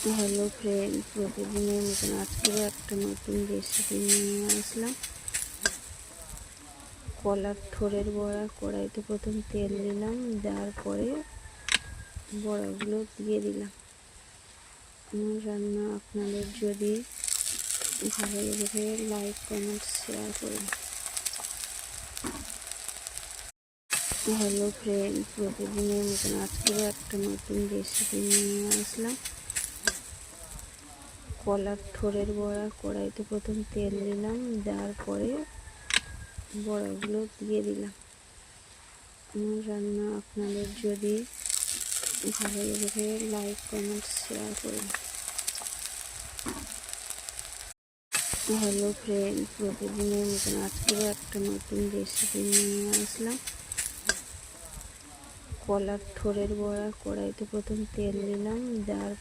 Hello friend, প্রতিদিনের মতন আজকেও একটা নতুন রেসিপি নিয়ে আসলাম। কলার থোড়ের বড়া। কড়াইতে প্রথম তেল দিলাম, দেওয়ার পরে বড়াগুলো দিয়ে দিলাম। আমার রান্না আপনাদের যদি ভালো লেগে লাইক কমেন্ট শেয়ার করুন। হ্যালো ফ্রেন্ড, প্রতিদিনের মতন আজকেও একটা নতুন রেসিপি নিয়ে আসলাম। কলার থোড়ের বড়া। কড়াইতে প্রথম তেল দিলাম, দেওয়ার পরে বড়াগুলো দিয়ে দিলাম। আমার রান্না আপনাদের যদি ভালো লেগে লাইক কমেন্ট শেয়ার করুন। হ্যালো ফ্রেন্ড, প্রতিদিনের মতন আজকেও একটা নতুন রেসিপি নিয়ে আসলাম। কলার থোড়ের বড়া। কড়াইতে প্রথম তেল দিলাম, দেওয়ার